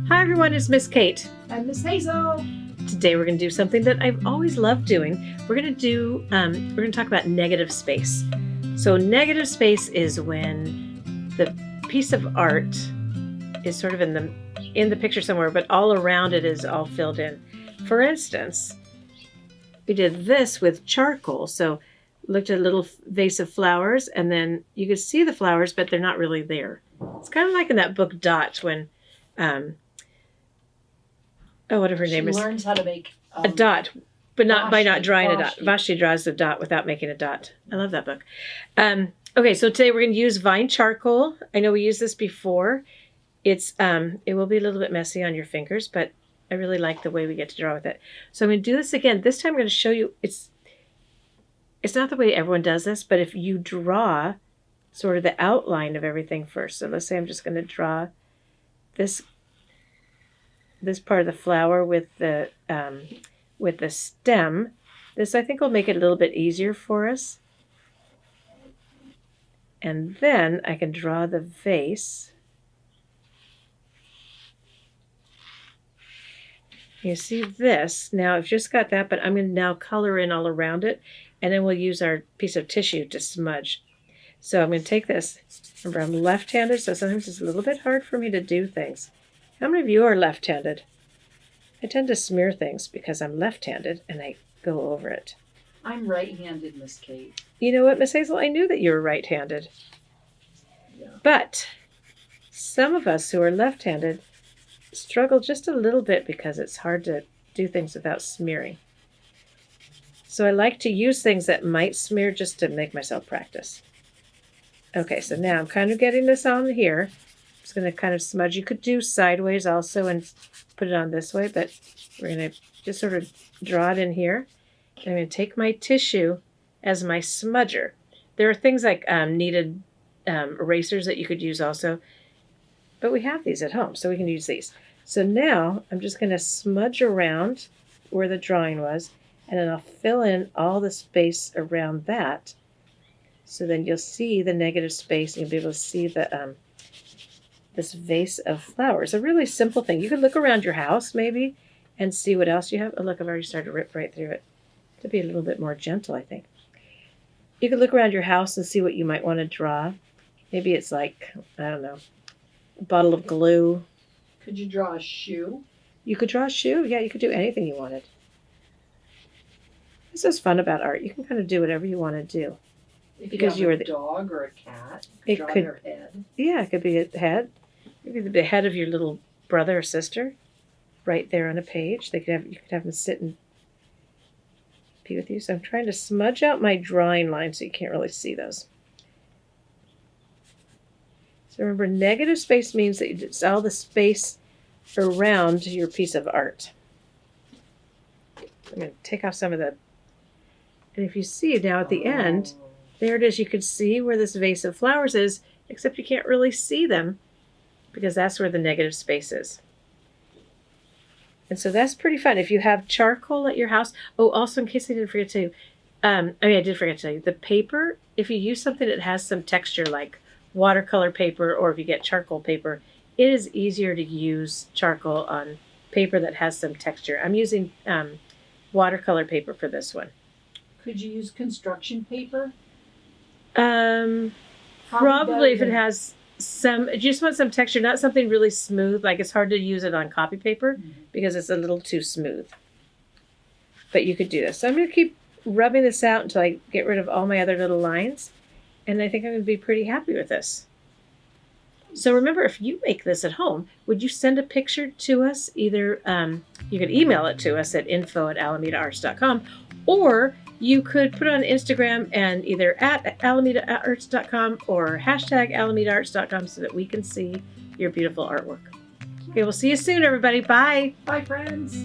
Hi everyone, it's Miss Kate. I'm Miss Hazel. Today we're going to do something that I've always loved doing. We're going to talk about negative space. So negative space is when the piece of art is sort of in the picture somewhere, but all around it is all filled in. For instance, we did this with charcoal. So looked at a little vase of flowers, and then you could see the flowers, but they're not really there. It's kind of like in that book Dot when whatever her name is. She learns how to make a dot, but not by not drawing a dot. Vashti. Vashti draws the dot without making a dot. I love that book. Okay, so today we're going to use vine charcoal. I know we used this before. It will be a little bit messy on your fingers, but I really like the way we get to draw with it. So I'm going to do this again. This time I'm going to show you, it's not the way everyone does this, but if you draw sort of the outline of everything first. So let's say I'm just going to draw this part of the flower with the stem. This I think will make it a little bit easier for us. And then I can draw the vase. You see this? Now I've just got that, but I'm going to now color in all around it, and then we'll use our piece of tissue to smudge. So I'm going to take this. Remember, I'm left-handed, so sometimes it's a little bit hard for me to do things. How many of you are left-handed? I tend to smear things because I'm left-handed and I go over it. I'm right-handed, Miss Kate. You know what, Miss Hazel? I knew that you were right-handed. Yeah. But some of us who are left-handed struggle just a little bit because it's hard to do things without smearing. So I like to use things that might smear just to make myself practice. Okay, so now I'm kind of getting this on here. I'm just going to kind of smudge. You could do sideways also and put it on this way, but we're going to just sort of draw it in here. And I'm going to take my tissue as my smudger. There are things like kneaded erasers that you could use also, but we have these at home, so we can use these. So now I'm just going to smudge around where the drawing was, and then I'll fill in all the space around that. So then you'll see the negative space, and you'll be able to see the this vase of flowers. A really simple thing. You could look around your house maybe and see what else you have. Oh, look, I've already started to rip right through it. To be a little bit more gentle, I think. You could look around your house and see what you might want to draw. Maybe it's like, I don't know, a bottle of glue. Could you draw a shoe? You could draw a shoe. Yeah, you could do anything you wanted. This is fun about art. You can kind of do whatever you want to do. Because you have a dog or a cat, you could draw their head. Yeah, it could be a head. Maybe the head of your little brother or sister, right there on a page. You could have them sit and be with you. So I'm trying to smudge out my drawing lines so you can't really see those. So remember, negative space means that it's all the space around your piece of art. I'm going to take off some of the, and if you see now at the end, there it is. You could see where this vase of flowers is, except you can't really see them because that's where the negative space is. And so that's pretty fun. If you have charcoal at your house. Oh, also in case I didn't forget to I did forget to tell you. The paper, if you use something that has some texture like watercolor paper, or if you get charcoal paper, it is easier to use charcoal on paper that has some texture. I'm using watercolor paper for this one. Could you use construction paper? Probably if it has some, you just want some texture, not something really smooth. Like it's hard to use it on copy paper because it's a little too smooth. But you could do this. So I'm going to keep rubbing this out until I get rid of all my other little lines. And I think I'm going to be pretty happy with this. So remember, if you make this at home, would you send a picture to us? Either you could email it to us at info@alamedaarts.com, or you could put it on Instagram and either at alamedaarts.com or #alamedaarts.com so that we can see your beautiful artwork. Okay, we'll see you soon, everybody. Bye. Bye, friends.